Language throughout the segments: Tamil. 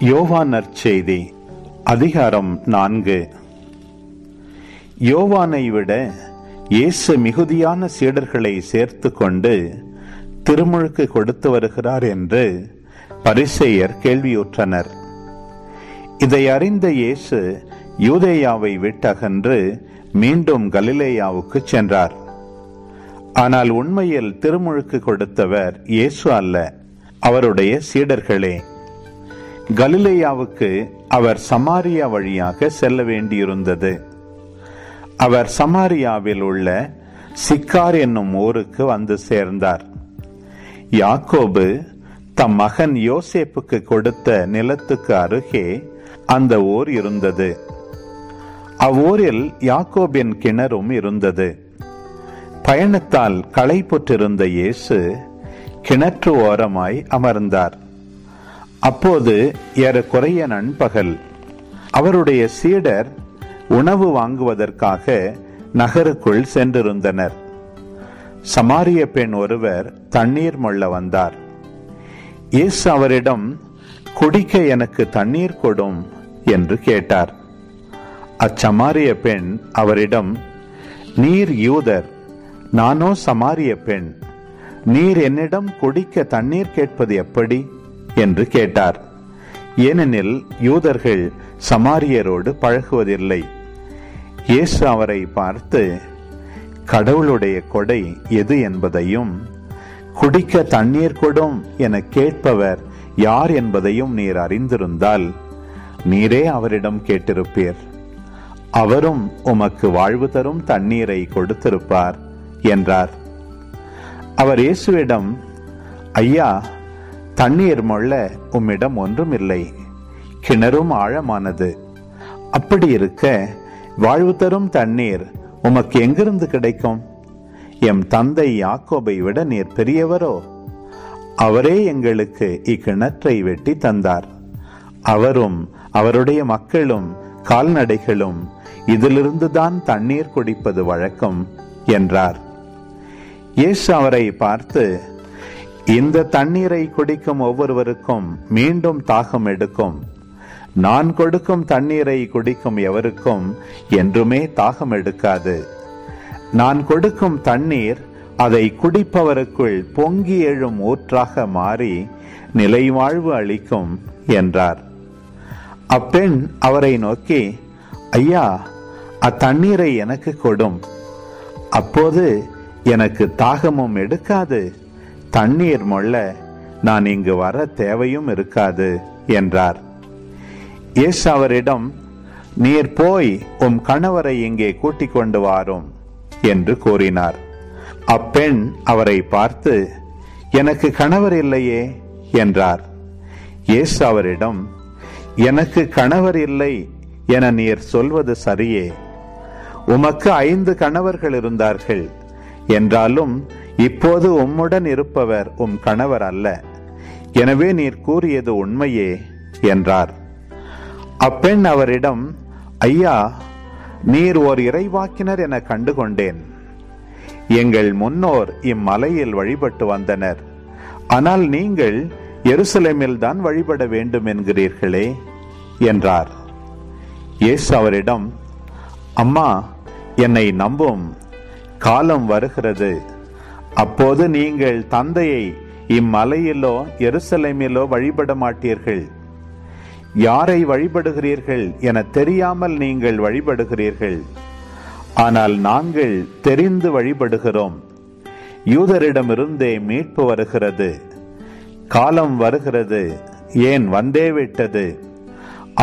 யோவான் நற்செய்தி அதிகாரம் 4. யோவானை விட இயேசு மிகுதியான சீடர்களை சேர்த்து கொண்டு திருமுழுக்கு கொடுத்து வருகிறார் என்று பரிசேயர் கேள்வியுற்றனர். இதை அறிந்த இயேசு யூதேயாவை விட்டகன்று மீண்டும் கலிலேயாவுக்கு சென்றார். ஆனால் உண்மையில் திருமுழுக்கு கொடுத்தவர் இயேசு அல்ல, அவருடைய சீடர்களே. கலிலேயாவுக்கு அவர் சமாரியா வழியாக செல்ல வேண்டியிருந்தது. அவர் சமாரியாவில் உள்ள சிக்கார் என்னும் ஊருக்கு வந்து சேர்ந்தார். யாக்கோபு தம் மகன் யோசேப்புக்கு கொடுத்த நிலத்துக்கு அருகே அந்த ஊர் இருந்தது. அவ்வூரில் யாக்கோபின் கிணறும் இருந்தது. பயணத்தால் களைப்புற்றிருந்த இயேசு கிணற்று ஓரமாய் அமர்ந்தார். அப்போது ஏறக்குறைய நண்பகல். அவருடைய சீடர் உணவு வாங்குவதற்காக நகருக்குள் சென்றிருந்தனர். சமாரிய பெண் ஒருவர் தண்ணீர் மொள்ள வந்தார். இயேசு அவரிடம், குடிக்க எனக்கு தண்ணீர் கொடும் என்று கேட்டார். அச்சமாரிய பெண் அவரிடம், நீர் யூதர், நானோ சமாரிய பெண், நீர் என்னிடம் குடிக்க தண்ணீர் கேட்பது எப்படி என்று கேட்டார். ஏனெனில் யூதர்கள் சமாரியரோடு பழகுவதில்லை. இயேசு அவரை பார்த்து, கடவுளுடைய கொடை எது என்பதையும் குடிக்க தண்ணீர் கொடும் என கேட்பவர் யார் என்பதையும் நீர் அறிந்திருந்தால் நீரே அவரிடம் கேட்டிருப்பீர், அவரும் உமக்கு வாழ்வு தரும் தண்ணீரை கொடுத்திருப்பார் என்றார். அவர் இயேசுவிடம், ஐயா, தண்ணீர் மொள்ள உம்மிடம் ஒன்றுமில்லை, கிணறும் ஆழமானது. அப்படி இருக்க வாழ்வு தரும் தண்ணீர் உமக்கு எங்கிருந்து கிடைக்கும்? எம் தந்தை யாக்கோபை விட நீர் பெரியவரோ? அவரே எங்களுக்கு இக்கிணற்றை வெட்டி தந்தார். அவரும் அவருடைய மக்களும் கால்நடைகளும் இதிலிருந்துதான் தண்ணீர் குடிப்பது வழக்கம் என்றார். இயேசு அவரை பார்த்து, இந்த தண்ணீரை குடிக்கும் ஒவ்வொருவருக்கும் மீண்டும் தாகம் எடுக்கும். நான் கொடுக்கும் தண்ணீரை குடிக்கும் எவருக்கும் என்றுமே தாகம் எடுக்காது. நான் கொடுக்கும் தண்ணீர் அதை குடிப்பவருக்குள் பொங்கி எழும் ஊற்றாக மாறி நிலைவாழ்வு அளிக்கும் என்றார். அப்பெண் அவரை நோக்கி, ஐயா, அத்தண்ணீரை எனக்கு கொடும். அப்போது எனக்கு தாகமும் எடுக்காது, தண்ணீர் மொள்ள நான் இங்கு வர தேவையும் இருக்காது என்றார். இயேசு அவரிடம், நீர் போய் உம் கணவரை இங்கே கூட்டிக் கொண்டு வாரும் என்று கூறினார். அப்பெண் அவரை பார்த்து, எனக்கு கணவர் இல்லையே என்றார். இயேசு அவரிடம், எனக்கு கணவர் இல்லை என நீர் சொல்வது சரியே. உமக்கு 5 கணவர்கள் இருந்தார்கள். என்றாலும் இப்போது உம்முடன் இருப்பவர் உம் கணவர் அல்ல. எனவே நீர் கூறியது உண்மையே என்றார். அப்பெண் அவரிடம், ஐயா, நீர் ஓர் இறைவாக்கினர் என கண்டுகொண்டேன். எங்கள் முன்னோர் இம்மலையில் வழிபட்டு வந்தனர். ஆனால் நீங்கள் எருசலேமில் தான் வழிபட வேண்டும் என்கிறீர்களே என்றார். இயேசு அவரிடம், அம்மா, என்னை நம்பும், காலம் வருகிறது, அப்போது நீங்கள் தந்தையை இம்மலையிலோ எருசலேமிலோ வழிபட மாட்டீர்கள். யாரை வழிபடுகிறீர்கள் என தெரியாமல் நீங்கள் வழிபடுகிறீர்கள். ஆனால் நாங்கள் தெரிந்து வழிபடுகிறோம். யூதரிடமிருந்தே மீட்பு வருகிறது. காலம் வருகிறது, ஏன் வந்தே விட்டது.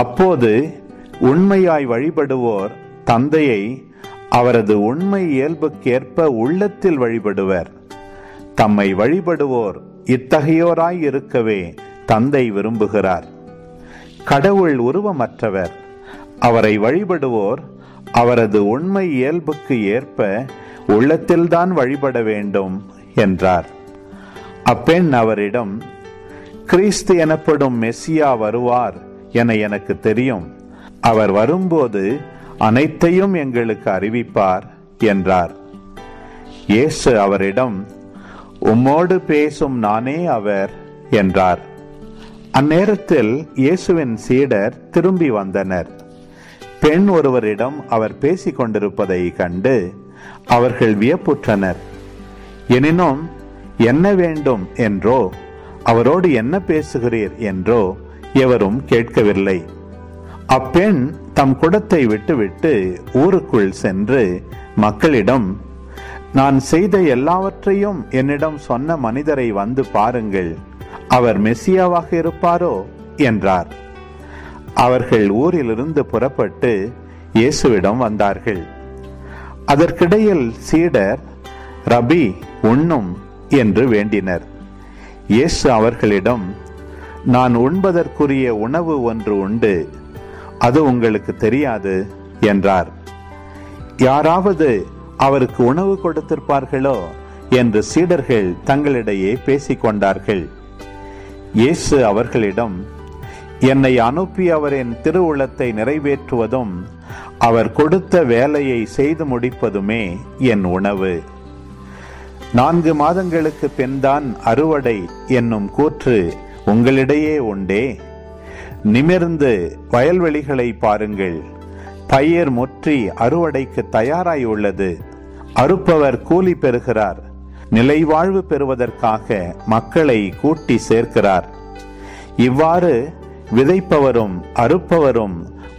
அப்போது உண்மையாய் வழிபடுவோர் தந்தையை அவரது உண்மை இயல்புக்கேற்ப உள்ளத்தில் வழிபடுவர். தம்மை வழிபடுவோர் இத்தகையோராய் இருக்கவே தந்தை விரும்புகிறார். கடவுள் உருவமற்றவர். அவரை வழிபடுவோர் அவரது உண்மை இயல்புக்கு ஏற்ப உள்ளத்தில்தான் வழிபட வேண்டும் என்றார். அப்பெண் அவரிடம், கிறிஸ்து எனப்படும் மெசியா வருவார் என எனக்கு தெரியும். அவர் வரும்போது அனைத்தையும் எங்களுக்கு அறிவிப்பார் என்றார். இயேசு அவரிடம், உம்மோடு பேசும் நானே அவர் என்றார். அந்நேரத்தில் இயேசுவின் சீடர் திரும்பி வந்தனர். பெண் ஒருவரிடம் அவர் பேசிக் கொண்டிருப்பதை கண்டு அவர்கள் வியப்புற்றனர். எனினும் என்ன வேண்டும் என்றோ அவரோடு என்ன பேசுகிறீர் என்றோ எவரும் கேட்கவில்லை. அப்பெண் தம் குடத்தை விட்டுவிட்டு ஊருக்குள் சென்று மக்களிடம், நான் செய்த எல்லாவற்றையும் என்னிடம் சொன்ன மனிதரை வந்து பாருங்கள், அவர் மெசியாவாக இருப்பாரோ என்றார். அவர்கள் ஊரிலிருந்து புறப்பட்டு இயேசுவிடம் வந்தார்கள். அதற்கிடையில் சீடர், ரபி, உண்ணும் என்று வேண்டினர். இயேசு அவர்களிடம், நான் உண்பதற்குரிய உணவு ஒன்று உண்டு, அது உங்களுக்கு தெரியாது என்றார். யாராவது அவருக்கு உணவு கொடுத்திருப்பார்களோ என்று சீடர்கள் தங்களிடையே பேசிக்கொண்டார்கள். இயேசு அவர்களிடம், என்னை அனுப்பியவரின் திருவுளத்தை நிறைவேற்றுவதும் அவர் கொடுத்த வேலையை செய்து முடிப்பதுமே என் உணவு. 4 மாதங்களுக்கு பின்தான் அறுவடை என்னும் கூற்று உங்களிடையே உண்டே. நிமிர்ந்து வயல்வெளிகளை பாருங்கள், பயிர் முற்றி அறுவடைக்கு தயாராய் உள்ளது. அறுப்பவர் கூலி பெறுகிறார். நிலைவாழ்வு பெறுவதற்காக மக்களை கூட்டி சேர்க்கிறார். இவ்வாறு விதைப்பவரும் அறுப்பவரும்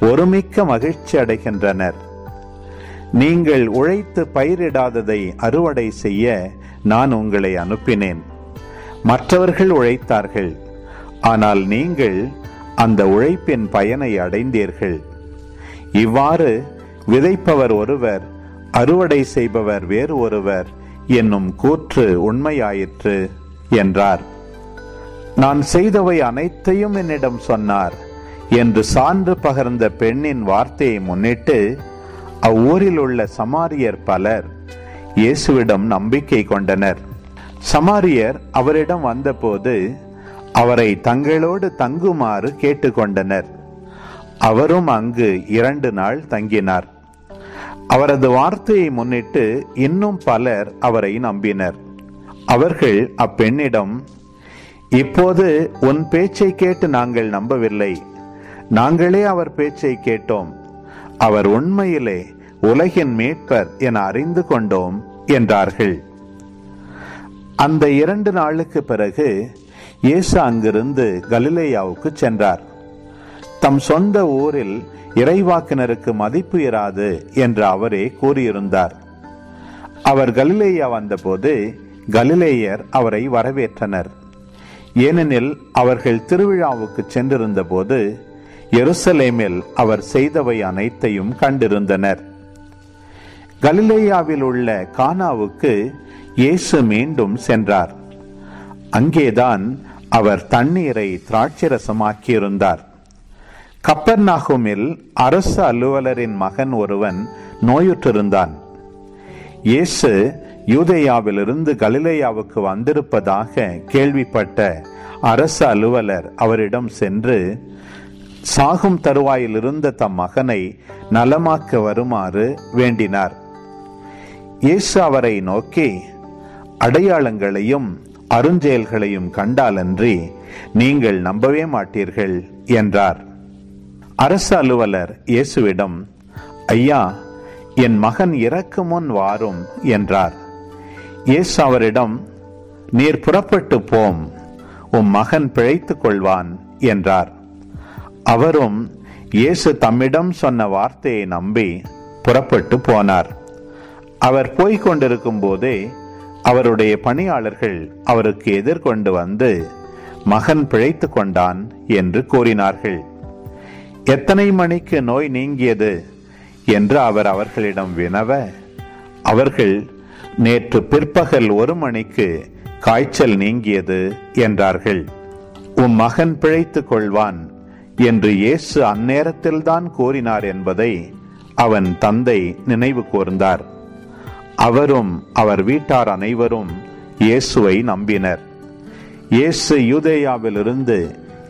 ஒருமிக்க மகிழ்ச்சி அடைகின்றனர். நீங்கள் உழைத்து பயிரிடாததை அறுவடை செய்ய நான் உங்களை அனுப்பினேன். மற்றவர்கள் உழைத்தார்கள், ஆனால் நீங்கள் அந்த உழைப்பின் பயனை அடைந்தீர்கள். இவ்வாறு விதைப்பவர் ஒருவர், அறுவடை செய்பவர் வேறு ஒருவர் என்னும் கூற்று உண்மையாயிற்று என்றார். நான் செய்தவை அனைத்தையும் என்னிடம் சொன்னார் என்று சான்று பகர்ந்த பெண்ணின் வார்த்தையை முன்னிட்டு அவ்வூரில் உள்ள சமாரியர் பலர் இயேசுவிடம் நம்பிக்கை கொண்டனர். சமாரியர் அவரிடம் வந்தபோது அவரை தங்களோடு தங்குமாறு கேட்டுக்கொண்டனர். அவரும் அங்கு 2 நாள் தங்கினார். அவரது வார்த்தையை முன்னிட்டு இன்னும் பலர் அவரை நம்பினர். அவர்கள் அப்பெண்ணிடம், இப்போது உன் பேச்சை கேட்டு நாங்கள் நம்பவில்லை, நாங்களே அவர் பேச்சை கேட்டோம். அவர் உண்மையிலே உலகின் மீட்பர் என அறிந்து கொண்டோம் என்றார்கள். அந்த 2 நாளுக்கு பிறகு இயேசு அங்கிருந்து கலிலேயாவுக்கு சென்றார். தம் சொந்த ஊரில் இறைவாக்கினருக்கு மதிப்பு இராது என்று அவரே கூறியிருந்தார். அவர் கலிலேயா வந்தபோது கலிலேயர் அவரை வரவேற்றனர். ஏனெனில் அவர்கள் திருவிழாவுக்கு சென்றிருந்த போது எருசலேமில் அவர் செய்தவை அனைத்தையும் கண்டிருந்தனர். கலிலேயாவில் உள்ள கானாவுக்கு இயேசு மீண்டும் சென்றார். அங்கேதான் அவர் தண்ணீரை திராட்சரசமாக்கியிருந்தார். கப்பர்நாகுமில் அரசு அலுவலரின் மகன் ஒருவன் நோயுற்றிருந்தான். இயேசு யூதேயாவிலிருந்து கலிலேயாவுக்கு வந்திருப்பதாக கேள்விப்பட்ட அரசு அலுவலர் அவரிடம் சென்று சாகும் தருவாயில் இருந்த தம் மகனை நலமாக்க வருமாறு வேண்டினார். இயேசு அவரை நோக்கி, அடையாளங்களையும் அருஞ்செயல்களையும் கண்டாலன்றி நீங்கள் நம்பவே மாட்டீர்கள் என்றார். அரசு அலுவலர் இயேசுவிடம், ஐயா, என் மகன் இறக்கு முன் வாரும் என்றார். இயேசு அவரிடம், நீர் புறப்பட்டு போம், உம் மகன் பிழைத்துக் கொள்வான் என்றார். அவரும் இயேசு தம்மிடம் சொன்ன வார்த்தையை நம்பி புறப்பட்டு போனார். அவர் போய்க் கொண்டிருக்கும் போதே அவருடைய பணியாளர்கள் அவருக்கு எதிர்கொண்டு வந்து, மகன் பிழைத்து கொண்டான் என்று கூறினார்கள். எத்தனை மணிக்கு நோய் நீங்கியது என்று அவர் அவர்களிடம் வினவ, அவர்கள் நேற்று பிற்பகல் 1 மணிக்கு காய்ச்சல் நீங்கியது என்றார்கள். உம் மகன் பிழைத்துக் கொள்வான் என்று இயேசு அந்நேரத்தில்தான் கூறினார் என்பதை அவன் தந்தை நினைவு கூர்ந்தார். அவரும் அவர் வீட்டார் அனைவரும் இயேசுவை நம்பினர். இயேசு யூதேயாவிலிருந்து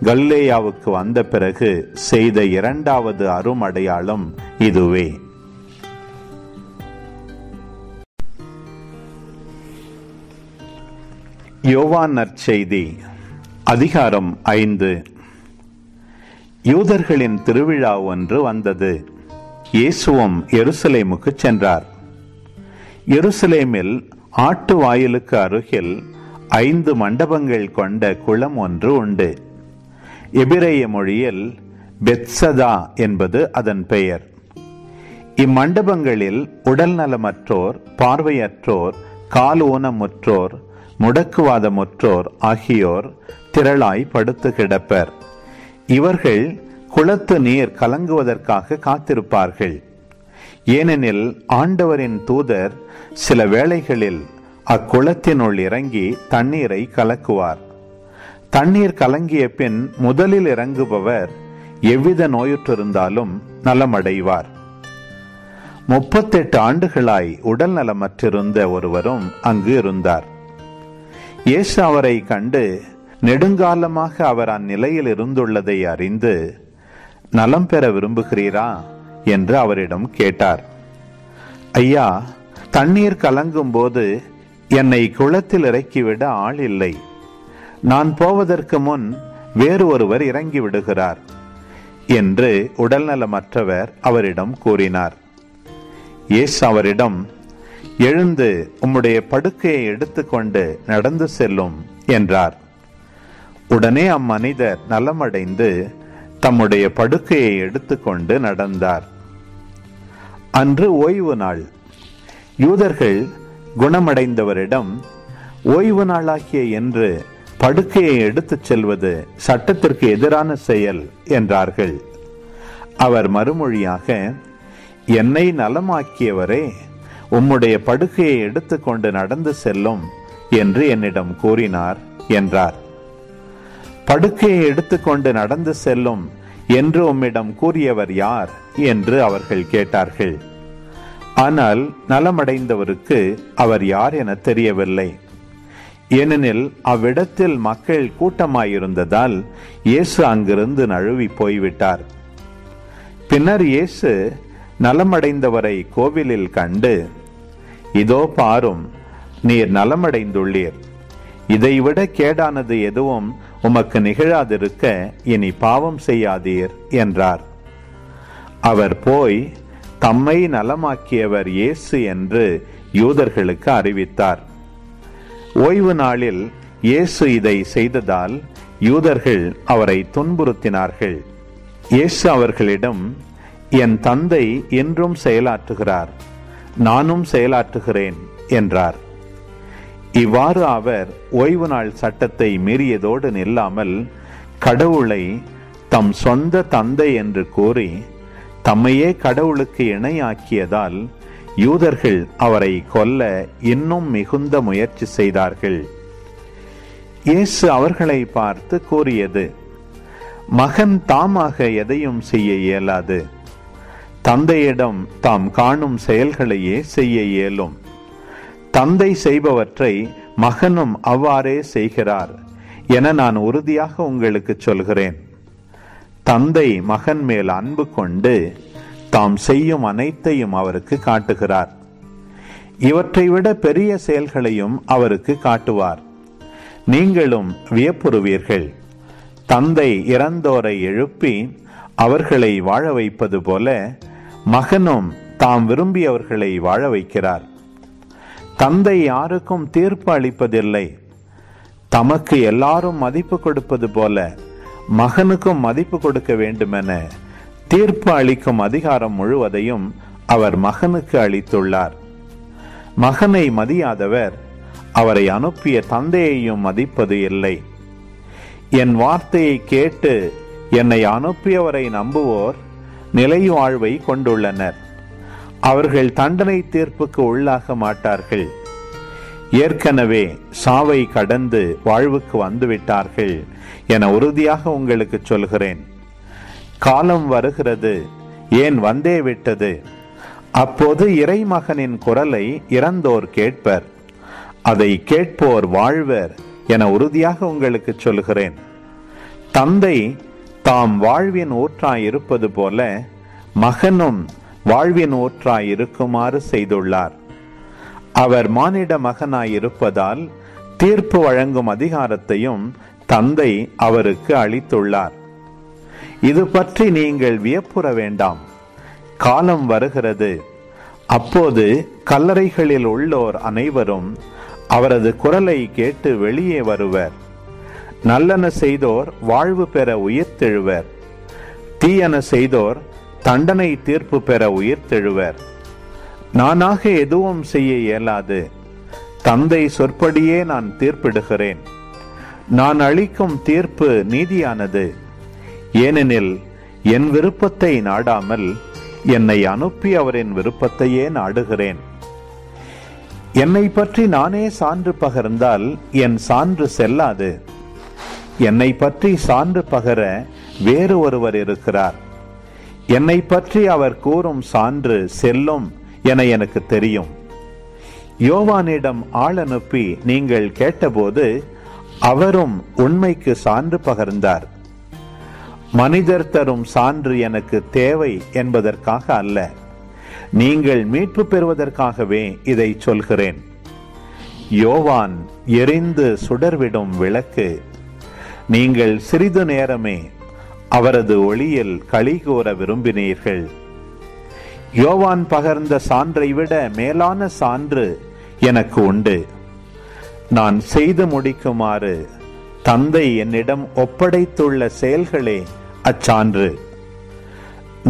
கலிலேயாவுக்கு வந்த பிறகு செய்த 2வது அருமடையாளம் இதுவே. யோவான் நற்செய்தி அதிகாரம் 5. யூதர்களின் திருவிழா ஒன்று வந்தது. இயேசுவும் எருசலேமுக்கு சென்றார். எருசலேமில் ஆட்டு வாயிலுக்கு அருகில் 5 மண்டபங்கள் கொண்ட குளம் ஒன்று உண்டு. எபிரேய மொழியில் பெத்சதா என்பது அதன் பெயர். இம்மண்டபங்களில் உடல் நலமற்றோர், பார்வையற்றோர், கால் ஊனமுற்றோர், முடக்குவாதமுற்றோர் ஆகியோர் திரளாய் படுத்து கிடப்பர். இவர்கள் குளத்து நீர் கலங்குவதற்காக காத்திருப்பார்கள். ஏனெனில் ஆண்டவரின் தூதர் சில வேளைகளில் அக்குளத்தினுள் இறங்கி தண்ணீரை கலக்குவார். தண்ணீர் கலங்கிய பின் முதலில் இறங்குபவர் எவ்வித நோயுற்றிருந்தாலும் நலமடைவார். 38 ஆண்டுகளாய் உடல் நலமற்றிருந்த ஒருவரும் அங்கு இருந்தார். இயேசு அவரை கண்டு நெடுங்காலமாக அவர் அந்நிலையில் இருந்துள்ளதை அறிந்து, நலம் பெற விரும்புகிறீரா என்று அவரிடம் கேட்டார். ஐயா, தண்ணீர் கலங்கும் போது என்னை குளத்தில் இறக்கிவிட ஆள் இல்லை. நான் போவதற்கு முன் வேறு ஒருவர் இறங்கி விடுகிறார் என்று உடல்நலமற்றவர் அவரிடம் கூறினார். இயேசு அவரிடம், எழுந்து உம்முடைய படுக்கையை எடுத்துக்கொண்டு நடந்து செல்லும் என்றார். உடனே அம்மனிதர் நலமடைந்து தம்முடைய படுக்கையை எடுத்துக்கொண்டு நடந்தார். அன்று ஓய்வு நாள். யூதர்கள் குணமடைந்தவரிடம், ஓய்வு நாளாகிய என்று படுக்கையை எடுத்துச் செல்வது சட்டத்திற்கு எதிரான செயல் என்றார்கள். அவர் மறுமொழியாக, என்னை நலமாக்கியவரே, உம்முடைய படுக்கையை எடுத்துக்கொண்டு நடந்து செல்லும் என்று என்னிடம் கூறினார் என்றார். படுக்கையை எடுத்துக்கொண்டு நடந்து செல்லும் என்று உம்மிடம் கூறியவர் யார் என்று அவர்கள் கேட்டார்கள். ஆனால் நலமடைந்தவருக்கு அவர் யார் என தெரியவில்லை. ஏனெனில் அவ்விடத்தில் மக்கள் கூட்டமாயிருந்ததால் இயேசு அங்கிருந்து நழுவி போய்விட்டார். பின்னர் இயேசு நலமடைந்தவரை கோவிலில் கண்டு, இதோ பாரும், நீர் நலமடைந்துள்ளீர். இதைவிட கேடானது எதுவும் உமக்கு நிகழாதிருக்க இனி பாவம் செய்யாதீர் என்றார். அவர் போய் தம்மை நலமாக்கியவர் இயேசு என்று யூதர்களுக்கு அறிவித்தார். ஓய்வு நாளில் இயேசு இதை செய்ததால் யூதர்கள் அவரை துன்புறுத்தினார்கள். இயேசு அவர்களிடம், என் தந்தை என்றும் செயலாற்றுகிறார், நானும் செயலாற்றுகிறேன் என்றார். இவ்வாறு அவர் ஓய்வு நாள் சட்டத்தை மீறியதோடு நில்லாமல் கடவுளை தம் சொந்த தந்தை என்று கூறி தம்மையே கடவுளுக்கு இணையாக்கியதால் யூதர்கள் அவரை கொல்ல இன்னும் மிகுந்த முயற்சி செய்தார்கள். இயேசு அவர்களை பார்த்து கூறியது, மகன் தாமாக எதையும் செய்ய இயலாது. தந்தையிடம் தாம் காணும் செயல்களையே செய்ய இயலும். தந்தை செய்பவற்றை மகனும் அவ்வாறே செய்கிறார் என நான் உறுதியாக உங்களுக்கு சொல்கிறேன். தந்தை மகன் மேல் அன்பு கொண்டு தாம் செய்யும் அனைத்தையும் அவருக்கு காட்டுகிறார். இவற்றை விட பெரிய செயல்களையும் அவருக்கு காட்டுவார். நீங்களும் வியப்புறுவீர்கள். தந்தை இறந்தோரை எழுப்பி அவர்களை வாழ வைப்பது போல மகனும் தாம் விரும்பியவர்களை வாழ வைக்கிறார். தந்தை யாருக்கும் தீர்ப்பு அளிப்பதில்லை. தமக்கு எல்லாரும் மதிப்பு கொடுப்பது போல மகனுக்கும் மதிப்பு கொடுக்க வேண்டுமென தீர்ப்பு அளிக்கும் அதிகாரம் முழுவதையும் அவர் மகனுக்கு அளித்துள்ளார். மகனை மதியாதவர் அவரை அனுப்பிய தந்தையையும் மதிப்பது இல்லை. என் வார்த்தையை கேட்டு என்னை அனுப்பியவரை நம்புவோர் நிலை வாழ்வை கொண்டுள்ளனர். அவர்கள் தண்டனை தீர்ப்புக்கு உள்ளாக மாட்டார்கள். ஏற்கனவே சாவை கடந்து வாழ்வுக்கு வந்துவிட்டார்கள் என உறுதியாக உங்களுக்கு சொல்கிறேன். காலம் வருகிறது, ஏன் வந்தே விட்டது. அப்போது இறைமகனின் குரலை இறந்தோர் கேட்பர். அதை கேட்போர் வாழ்வர் என உறுதியாக உங்களுக்கு சொல்கிறேன். தந்தை தாம் வாழ்வின் ஊற்றாய் இருப்பது போல மகனும் வாழ்வின் ஊற்றாய் இருக்குமாறு செய்துள்ளார். அவர் மானிட மகனாய் இருப்பதால் தீர்ப்பு வழங்கும் அதிகாரத்தையும் தந்தை அவருக்கு அளித்துள்ளார். இது பற்றி நீங்கள் வியப்புற வேண்டாம். காலம் வருகிறது, அப்போது கல்லறைகளில் உள்ளோர் அனைவரும் அவரது குரலை கேட்டு வெளியே வருவர். நல்லன செய்தோர் வாழ்வு பெற உயிர்த்தெழுவர், தீயன செய்தோர் தண்டனை தீர்ப்பு பெற உயிர்த்தெழுவர். நானாக எதுவும் செய்ய இயலாது, தந்தை சொற்படியே நான் தீர்ப்பிடுகிறேன். நான் அளிக்கும் தீர்ப்பு நீதியானது, ஏனெனில் என் விருப்பத்தை நாடாமல் என்னை அனுப்பி அவரின் விருப்பத்தையே நாடுகிறேன். என்னை பற்றி நானே சான்று பகர்ந்தால் என் சான்று செல்லாது. என்னை பற்றி சான்று பகர வேறு ஒருவர் இருக்கிறார். என்னை பற்றி அவர் கூறும் சான்று செல்லும் என எனக்கு தெரியும். யோவானிடம் ஆள் அனுப்பி நீங்கள் கேட்டபோது அவரும் உண்மைக்கு சான்று பகர்ந்தார். மனிதர் தரும் சான்று எனக்கு தேவை என்பதற்காக அல்ல, நீங்கள் மீட்பு பெறுவதற்காகவே இதை சொல்கிறேன். யோவான் எரிந்து சுடர்விடும் விளக்கு. நீங்கள் சிறிது நேரமே அவரது ஒளியில் களி கூற விரும்பினீர்கள். யோவான் பகர்ந்த சான்றை விட மேலான சான்று எனக்கு உண்டு. நான் செய்து முடிக்குமாறு தந்தை என்னிடம் ஒப்படைத்துள்ள செயல்களே அச்சான்று.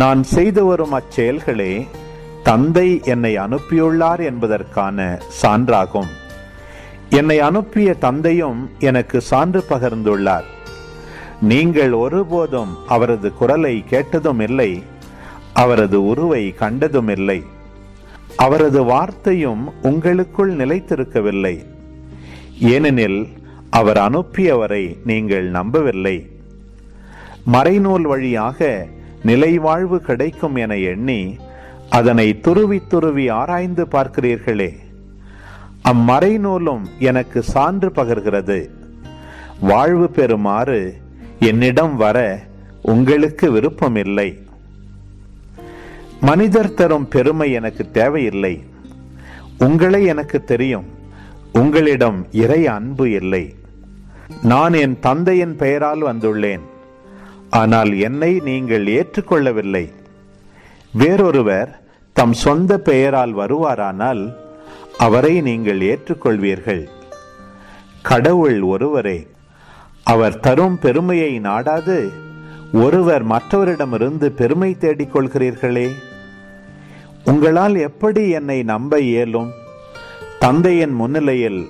நான் செய்து வரும் அச்செயல்களே தந்தை என்னை அனுப்பியுள்ளார் என்பதற்கான சான்றாகும். என்னை அனுப்பிய தந்தையும் எனக்கு சான்று பகர்ந்துள்ளார். நீங்கள் ஒருபோதும் அவரது குரலை கேட்டதும் இல்லை, அவரது உருவை கண்டதும் இல்லை. அவரது வார்த்தையும் உங்களுக்குள் நிலைத்திருக்கவில்லை, ஏனெனில் அவர் அனுப்பியவரை நீங்கள் நம்பவில்லை. மறைநூல் வழியாக நிலை வாழ்வு கிடைக்கும் என எண்ணி அதனை துருவி துருவி ஆராய்ந்து பார்க்கிறீர்களே, அம்மறைநூலும் எனக்கு சான்று பகர்கிறது. வாழ்வு பெறுமாறு என்னிடம் வர உங்களுக்கு விருப்பமில்லை. மனிதர் தரும் பெருமை எனக்கு தேவையில்லை. உங்களை எனக்கு தெரியும், உங்களிடம் இறை அன்பு இல்லை. நான் என் தந்தையின் பெயரால் வந்துள்ளேன், ஆனால் என்னை நீங்கள் ஏற்றுக்கொள்ளவில்லை. வேறொருவர் தம் சொந்த பெயரால் வருவாரானால் அவரை நீங்கள் ஏற்றுக்கொள்வீர்கள். கடவுள் ஒருவரே. அவர் தரும் பெருமையை நாடாது ஒருவர் மற்றவரிடமிருந்து பெருமை தேடிக் கொள்கிறீர்களே. உங்களால் எப்படி என்னை நம்ப இயலும்? தந்தையின் முன்னிலையில்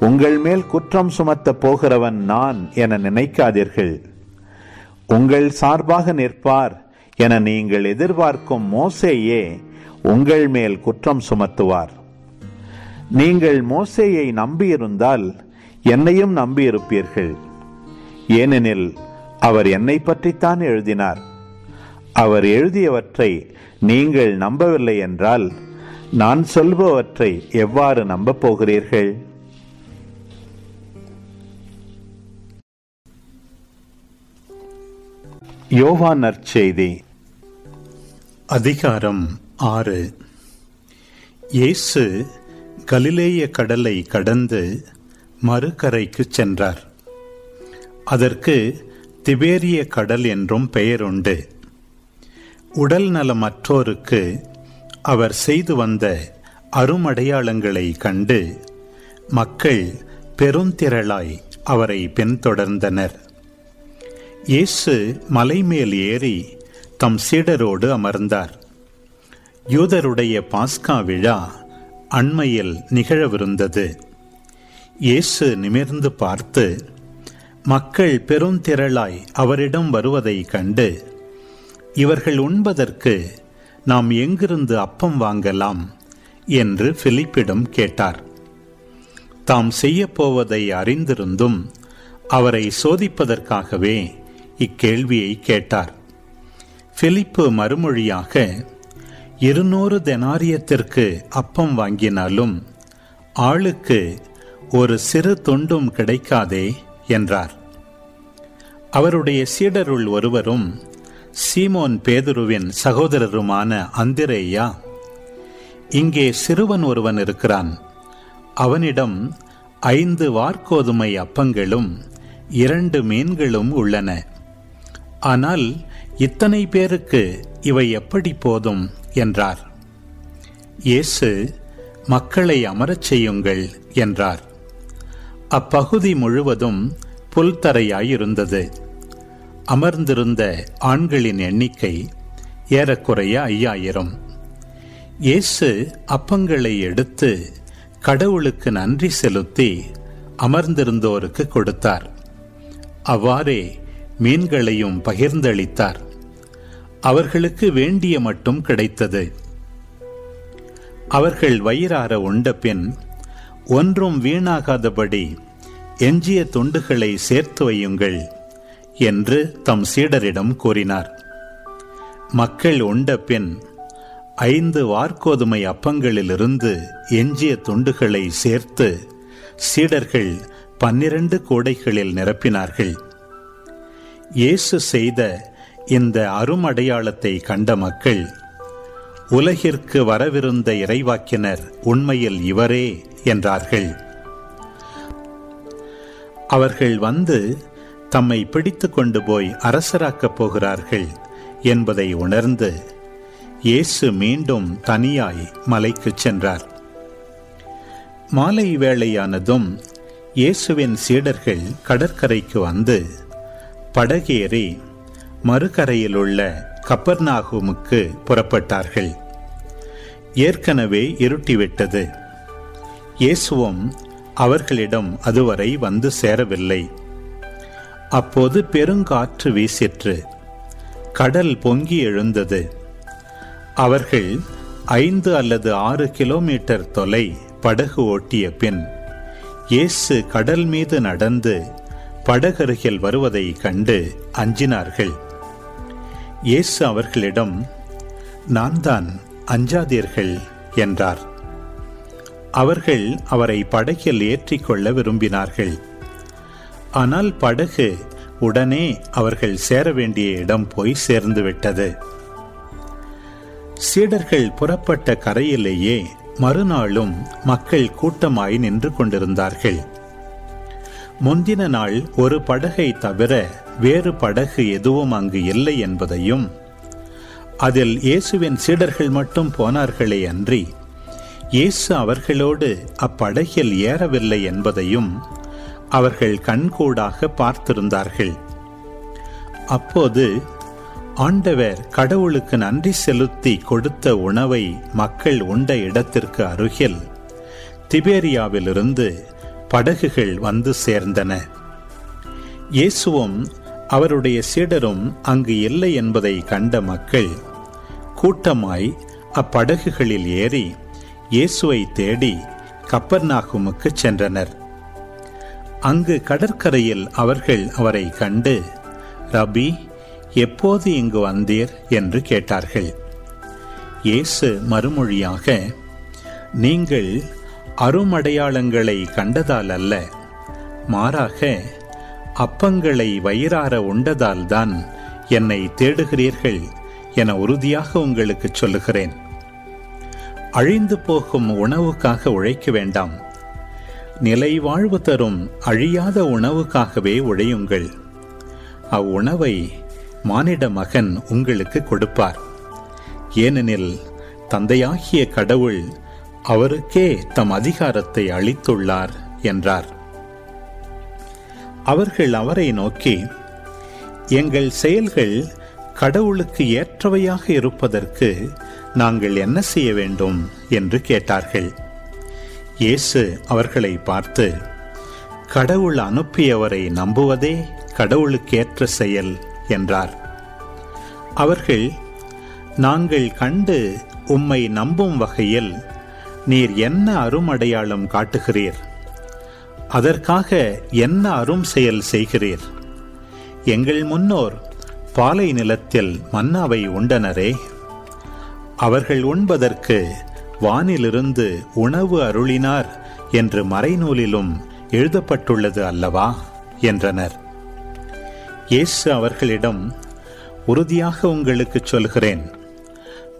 உங்கள் மேல் குற்றம் சுமத்த போகிறவன் நான் என நினைக்காதீர்கள். உங்கள் சார்பாக நிற்பார் என நீங்கள் எதிர்பார்க்கும் மோசேயே உங்கள் மேல் குற்றம் சுமத்துவார். நீங்கள் மோசேயை நம்பியிருந்தால் என்னையும் நம்பியிருப்பீர்கள், ஏனெனில் அவர் என்னை பற்றித்தான் எழுதினார். அவர் எழுதியவற்றை நீங்கள் நம்பவில்லை என்றால் நான் சொல்பவற்றை எவ்வாறு நம்பப் போகிறீர்கள்? யோவான் நற்செய்தி அதிகாரம் 6. இயேசு கலிலேய கடலை கடந்து மறுகரைக்கு சென்றார். அதற்கு திபேரிய கடல் என்றும் பெயருண்டு. உடல் நலமற்றோருக்கு அவர் செய்து வந்த அருமடையாளங்களை கண்டு மக்கள் பெருந்திரளாய் அவரை பின்தொடர்ந்தனர். இயேசு மலைமேல் ஏறி தம் சீடரோடு அமர்ந்தார். யூதருடைய பாஸ்கா விழா அண்மையில் நிகழவிருந்தது. இயேசு நிமிர்ந்து பார்த்து மக்கள் பெருந்திரளாய் அவரிடம் வருவதை கண்டு, இவர்கள் உண்பதற்கு நாம் எங்கிருந்து அப்பம் வாங்கலாம் என்று பிலிப்பிடம் கேட்டார். தாம் செய்யப்போவதை அறிந்திருந்தும் அவரை சோதிப்பதற்காகவே இக்கேள்வியை கேட்டார். பிலிப்பு மறுமொழியாக, 200 தெனாரியத்திற்கு அப்பம் வாங்கினாலும் ஆளுக்கு ஒரு சிறு துண்டும் கிடைக்காதே என்றார். அவருடைய சீடருள் ஒருவரும் சீமோன் பேதுருவின் சகோதரருமான அந்திரேயா, இங்கே சிறுவன் ஒருவன் இருக்கிறான், அவனிடம் 5 வாற்கோதுமை அப்பங்களும் 2 மீன்களும் உள்ளன, ஆனால் இத்தனை பேருக்கு இவை எப்படி போதும் என்றார். இயேசு, மக்களை அமரச் செய்யுங்கள் என்றார். அப்பகுதி முழுவதும் புல்தரையாயிருந்தது. அமர்ந்திருந்த ஆண்களின் எண்ணிக்கை ஏறக்குறைய 5000. இயேசு அப்பங்களை எடுத்து கடவுளுக்கு நன்றி செலுத்தி அமர்ந்திருந்தோருக்கு கொடுத்தார். அவ்வாறே மீன்களையும் பகிர்ந்தளித்தார். அவர்களுக்கு வேண்டிய மட்டும் கிடைத்தது. அவர்கள் வயிறார உண்ட பின், ஒன்றும் வீணாகாதபடி எஞ்சிய துண்டுகளை சேர்த்து வையுங்கள் என்று தம் சீடரிடம் கூறினார். மக்கள் உண்ட பின் 5 வாற்கோதுமை அப்பங்களிலிருந்து எஞ்சிய துண்டுகளை சேர்த்து சீடர்கள் 12 கூடைகளில் நிரப்பினார்கள். இயேசு செய்த இந்த அருமடையாளத்தை கண்ட மக்கள், உலகிற்கு வரவிருந்த இறைவாக்கினர் உண்மையில் இவரே என்றார்கள். அவர்கள் வந்து தம்மை பிடித்து கொண்டு போய் அரசராக்கப் போகிறார்கள் என்பதை உணர்ந்து இயேசு மீண்டும் தனியாய் மலைக்குச் சென்றார். மாலை வேளையானதும் இயேசுவின் சீடர்கள் கடற்கரைக்கு வந்து படகேறி மறுகரையில் உள்ள கப்பர்நாகுமுக்கு புறப்பட்டார்கள். ஏற்கனவே இருட்டிவிட்டது. இயேசுவும் அவர்களிடம் அதுவரை வந்து சேரவில்லை. அப்போது பெருங்காற்று வீசிற்று. கடல் பொங்கி எழுந்தது. அவர்கள் 5 அல்லது 6 கிலோமீட்டர் தொலை படகு ஓட்டிய பின் இயேசு கடல் மீது நடந்து படகருகில் வருவதை கண்டு அஞ்சினார்கள். இயேசு அவர்களிடம், நான் தான், அஞ்சாதீர்கள் என்றார். அவர்கள் அவரை படகில் ஏற்றிக்கொள்ள விரும்பினார்கள். ஆனால் படகு உடனே அவர்கள் சேர வேண்டிய இடம் போய் சேர்ந்துவிட்டது. சீடர்கள் புறப்பட்ட கரையிலேயே மறுநாளும் மக்கள் கூட்டமாய் நின்று கொண்டிருந்தார்கள். முந்தின நாள் ஒரு படகை தவிர வேறு படகு எதுவும் அங்கு இல்லை என்பதையும், அதில் இயேசுவின் சீடர்கள் மட்டும் போனார்களே அன்றி இயேசு அவர்களோடு அப்படகில் ஏறவில்லை என்பதையும் அவர்கள் கண்கூடாக பார்த்திருந்தார்கள். அப்போது ஆண்டவர் கடவுளுக்கு நன்றி செலுத்தி கொடுத்த உணவை மக்கள் உண்ட இடத்திற்கு அருகில் திபேரியாவிலிருந்து படகுகள் வந்து சேர்ந்தன. இயேசுவும் அவருடைய சீடரும் அங்கு இல்லை என்பதை கண்ட மக்கள் கூட்டமாய் அப்படகுகளில் ஏறி இயேசுவை தேடி கப்பர்நாகுமுக்கு சென்றனர். அங்கு கடற்கரையில் அவர்கள் அவரை கண்டு, ரபி, எப்போது இங்கு வந்தீர் என்று கேட்டார்கள். இயேசு மறுமொழியாக, நீங்கள் அருமடையாளங்களை கண்டதால் அல்ல, மாறாக அப்பங்களை வயிறார உண்டதால்தான் என்னை தேடுகிறீர்கள் என உறுதியாக உங்களுக்கு சொல்லுகிறேன். அழிந்து போகும் உணவுக்காக உழைக்க வேண்டாம், நிலை வாழ்வு தரும் அழியாத உணவுக்காகவே உழையுங்கள். அவ்வுணவை மானிட மகன் உங்களுக்கு கொடுப்பார். ஏனெனில் தந்தையாகிய கடவுள் அவருக்கே தம் அதிகாரத்தை அளித்துள்ளார் என்றார். அவர்கள் அவரை நோக்கி, எங்கள் செயல்கள் கடவுளுக்கு ஏற்றவையாக இருப்பதற்கு நாங்கள் என்ன செய்ய வேண்டும் என்று கேட்டார்கள். இயேசு அவர்களை பார்த்து, கடவுள் அனுப்பியவரை நம்புவதே கடவுளுக்கேற்ற செயல் என்றார். அவர்கள், நாங்கள் கண்டு உம்மை நம்பும் வகையில் நீர் என்ன அருமடையாளம் காட்டுகிறீர்? அதற்காக என்ன அரும் செயல் செய்கிறீர்? எங்கள் முன்னோர் பாலை நிலத்தில் மன்னாவை உண்டனரே, அவர்கள் உண்பதற்கு வானிலிருந்து உணவு அருளினார் என்று மறைநூலிலும் எழுதப்பட்டுள்ளது அல்லவா என்றனர். இயேசு அவர்களிடம், உறுதியாக உங்களுக்கு சொல்கிறேன்,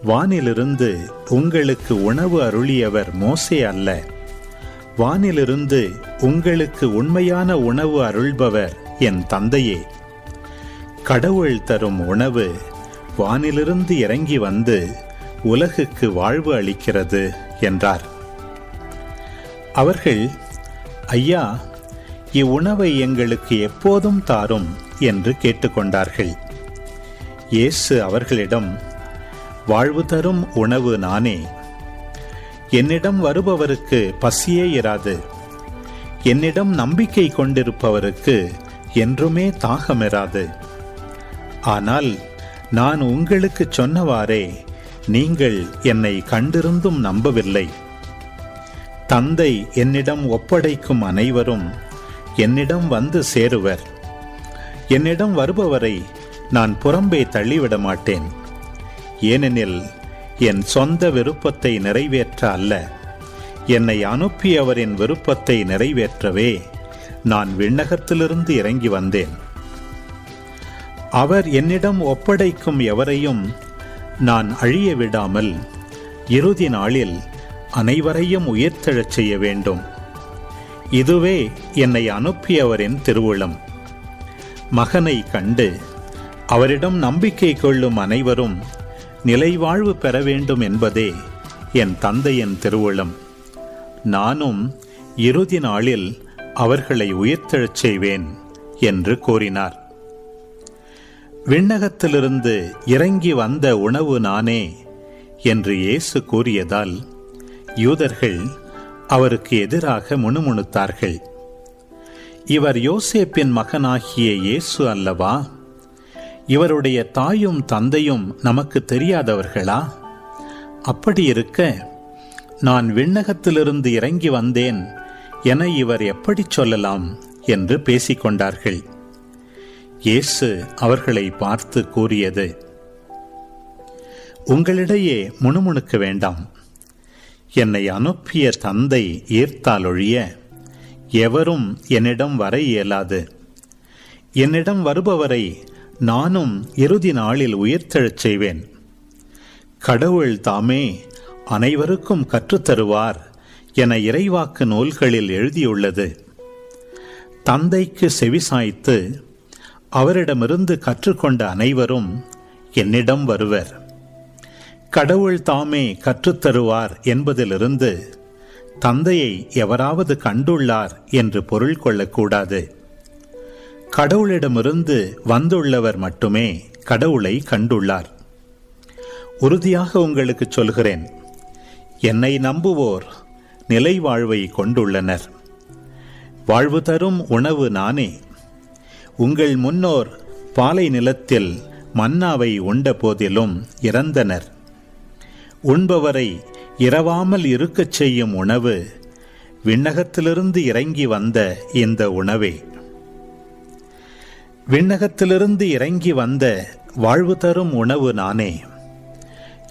வானிலிருந்து உங்களுக்கு உணவு அருளியவர் மோசே அல்ல, வானிலிருந்து உங்களுக்கு உண்மையான உணவு அருள்பவர் என் தந்தையே. கடவுள் தரும் உணவு வானிலிருந்து இறங்கி வந்து உலகுக்கு வாழ்வு அளிக்கிறது என்றார். அவர்கள், ஐயா, இவ்வுணவை எங்களுக்கு எப்போதும் தாரும் என்று கேட்டுக்கொண்டார்கள். இயேசு அவர்களிடம், வாழ்வு தரும் உணவு நானே. என்னிடம் வருபவருக்கு பசியே இராது. என்னிடம் நம்பிக்கை கொண்டிருப்பவருக்கு என்றுமே தாகமிராது. ஆனால் நான் உங்களுக்கு சொன்னவாறே நீங்கள் என்னை கண்டிருந்தும் நம்பவில்லை. தந்தை என்னிடம் ஒப்படைக்கும் அனைவரும் என்னிடம் வந்து சேருவர். என்னிடம் வருபவரை நான் புறம்பே தள்ளிவிட மாட்டேன். ஏனெனில் என் சொந்த விருப்பத்தை நிறைவேற்ற அல்ல, என்னை அனுப்பியவரின் விருப்பத்தை நிறைவேற்றவே நான் விண்ணகத்திலிருந்து இறங்கி வந்தேன். அவர் என்னிடம் ஒப்படைக்கும் எவரையும் நான் அழிய விடாமல் இறுதி நாளில் அனைவரையும் உயிர்த்தெழச் செய்ய வேண்டும். இதுவே என்னை அனுப்பியவரின் திருவுளம். மகனை கண்டு அவரிடம் நம்பிக்கை கொள்ளும் அனைவரும் நிலைவாழ்வு பெற வேண்டும் என்பதே என் தந்தையின் திருவுளம். நானும் இறுதி நாளில் அவர்களை உயிர்த்தெழச் செய்வேன் என்று கூறினார். விண்ணகத்திலிருந்து இறங்கி வந்த உணவு நானே என்று இயேசு கூறியதால் யூதர்கள் அவருக்கு எதிராக முணுமுணுத்தார்கள். இவர் யோசேப்பின் மகனாகிய இயேசு அல்லவா? இவருடைய தாயும் தந்தையும் நமக்கு தெரியாதவர்களா? அப்படி இருக்க, நான் விண்ணகத்திலிருந்து இறங்கி வந்தேன் என இவர் எப்படி சொல்லலாம் என்று பேசிக்கொண்டார்கள். இயேசு அவர்களை பார்த்து கூறியது, உங்களிடையே முணுமுணுக்க வேண்டாம். என்னை அனுப்பிய தந்தை ஈர்த்தால் ஒழிய எவரும் என்னிடம் வர இயலாது. என்னிடம் வருபவரை நானும் இறுதி நாளில் உயிர்த்தெழச் செய்வேன். கடவுள் தாமே அனைவருக்கும் கற்றுத்தருவார் என இறைவாக்கு நூல்களில் எழுதியுள்ளது. தந்தைக்கு செவிசாய்த்து அவரிடமிருந்து கற்றுக்கொண்ட அனைவரும் என்னிடம் வருவர். கடவுள் தாமே கற்றுத்தருவார் என்பதிலிருந்து தந்தையை எவராவது கண்டுள்ளார் என்று பொருள் கொள்ளக்கூடாது. கடவுளிடமிருந்து வந்துள்ளவர் மட்டுமே கடவுளை கண்டுள்ளார். உறுதியாக உங்களுக்கு சொல்கிறேன், என்னை நம்புவோர் நிலை வாழ்வை கொண்டுள்ளனர். வாழ்வு தரும் உணவு நானே. உங்கள் முன்னோர் பாலை நிலத்தில் மன்னாவை உண்ட போதிலும் இறந்தனர். உண்பவரை இரவாமல் இருக்கச் செய்யும் உணவு விண்ணகத்திலிருந்து இறங்கி வந்த இந்த உணவே. விண்ணகத்திலிருந்து இறங்கி வந்த வாழ்வு தரும் உணவு நானே.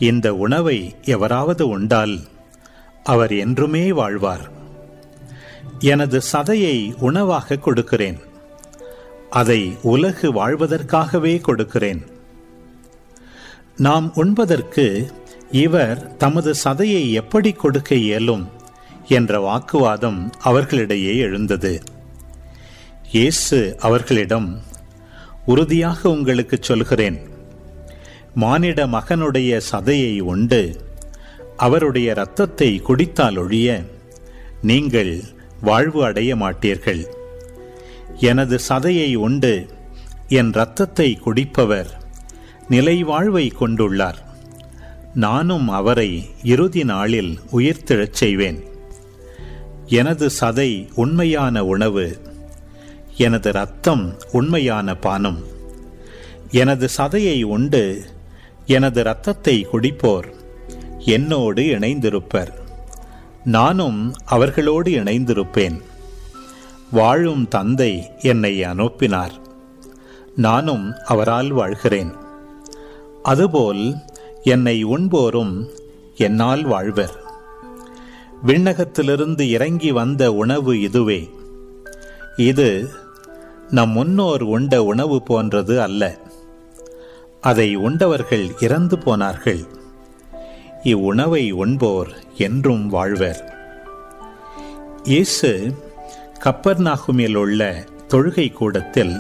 இந்த உணவை எவராவது உண்டால் அவர் என்றுமே வாழ்வார். எனது சதையை உணவாக கொடுக்கிறேன். அதை உலகு வாழ்வதற்காகவே கொடுக்கிறேன். நாம் உண்பதற்கு இவர் தமது சதையை எப்படி கொடுக்க இயலும் என்ற வாக்குவாதம் அவர்களிடையே எழுந்தது. இயேசு அவர்களிடம், உறுதியாக உங்களுக்கு சொல்கிறேன், மானிட மகனுடைய சதையை உண்டு அவருடைய இரத்தத்தை குடித்தால் ஒழிய நீங்கள் வாழ்வு அடைய மாட்டீர்கள். எனது சதையை உண்டு என் இரத்தத்தை குடிப்பவர் நிலை வாழ்வை கொண்டுள்ளார். நானும் அவரை இறுதி நாளில் உயிர்த்தெழச் செய்வேன். எனது சதை உண்மையான உணவு, எனது இரத்தம் உண்மையான பானம். எனது சதையை உண்டு எனது இரத்தத்தை குடிப்போர் என்னோடு இணைந்திருப்பர். நானும் அவர்களோடு இணைந்திருப்பேன். வாழும் தந்தை என்னை அனுப்பினார். நானும் அவரால் வாழ்கிறேன். அதுபோல் என்னை உண்போரும் என்னால் வாழ்வர். விண்ணகத்திலிருந்து இறங்கி வந்த உணவு இதுவே. இது நம் முன்னோர் உண்ட உணவு போன்றது அல்ல. அதை உண்டவர்கள் இறந்து போனார்கள். இவ்வுணவை உண்போர் என்றும் வாழ்வர். இயேசு கப்பர்நாகுமில் உள்ள தொழுகை கூடத்தில்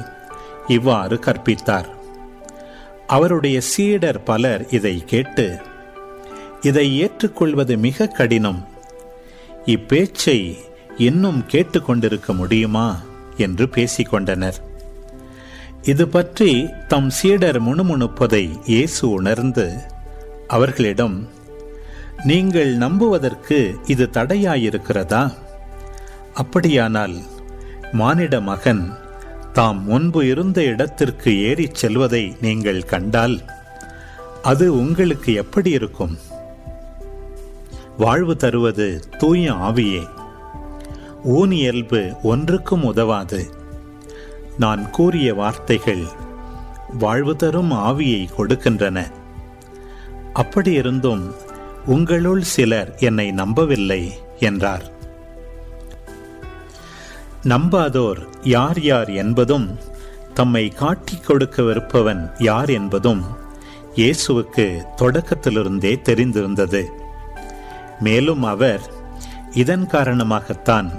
இவ்வாறு கற்பித்தார். அவருடைய சீடர் பலர் இதை கேட்டு, இதை ஏற்றுக்கொள்வது மிக கடினம், இப்பேச்சை இன்னும் கேட்டுக்கொண்டிருக்க முடியுமா என்று பேசிக்கொண்டனர். இது பற்றி தம் சீடர் முணுமுணுப்பதை இயேசு உணர்ந்து அவர்களிடம், நீங்கள் நம்புவதற்கு இது தடையாயிருக்கிறதா? அப்படியானால் மானிட மகன் தாம் முன்பு இருந்த இடத்திற்கு ஏறிச் செல்வதை நீங்கள் கண்டால் அது உங்களுக்கு எப்படி இருக்கும்? வாழ்வு தருவது தூய ஆவியே. ஊனியல்பு ஒன்றுக்கும் உதவாது. நான் கூறிய வார்த்தைகள் வாழ்வு தரும் ஆவியை கொடுக்கின்றன. அப்படியிருந்தும் உங்களுள் சிலர் என்னை நம்பவில்லை என்றார். நம்பாதோர் யார் யார் என்பதும் தம்மை காட்டிக் கொடுக்கவிருப்பவன் யார் என்பதும் இயேசுவுக்கு தொடக்கத்திலிருந்தே தெரிந்திருந்தது. மேலும் அவர், இதன் காரணமாகத்தான்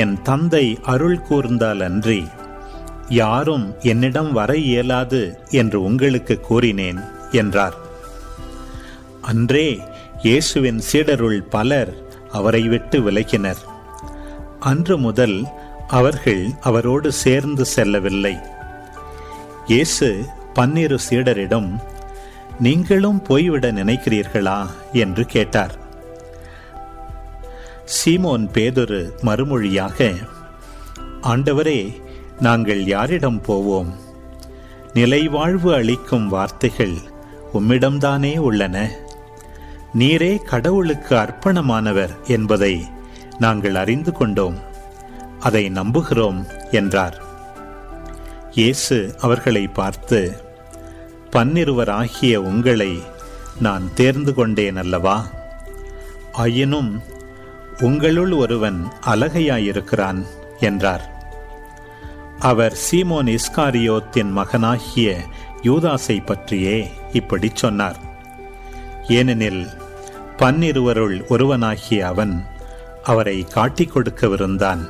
என் தந்தை அருள் கூர்ந்தால் அன்றி யாரும் என்னிடம் வர இயலாது என்று உங்களுக்கு கூறினேன் என்றார். அன்றே இயேசுவின் சீடருள் பலர் அவரை விட்டு விலகினர். அன்று முதல் அவர்கள் அவரோடு சேர்ந்து செல்லவில்லை. இயேசு 12 சீடரிடம், நீங்களும் போய்விட நினைக்கிறீர்களா என்று கேட்டார். சீமோன் பேதுரு மறுமொழியாக, ஆண்டவரே, நாங்கள் யாரிடம் போவோம்? நிலைவாழ்வு அளிக்கும் வார்த்தைகள் உம்மிடம்தானே உள்ளன. நீரே கடவுளுக்கு அர்ப்பணமானவர் என்பதை நாங்கள் அறிந்து கொண்டோம், அதை நம்புகிறோம் என்றார். இயேசு அவர்களை பார்த்து, 12 உங்களை நான் தேர்ந்து கொண்டேன் அல்லவா? ஆயினும் உங்களுள் ஒருவன் அலகையாயிருக்கிறான் என்றார். அவர் சீமோன் இஸ்காரியோத்தின் மகனாகிய யூதாசை பற்றியே இப்படி சொன்னார். ஏனெனில் 12 ஒருவனாகிய அவன் அவரை காட்டிக் கொடுக்கவிருந்தான்.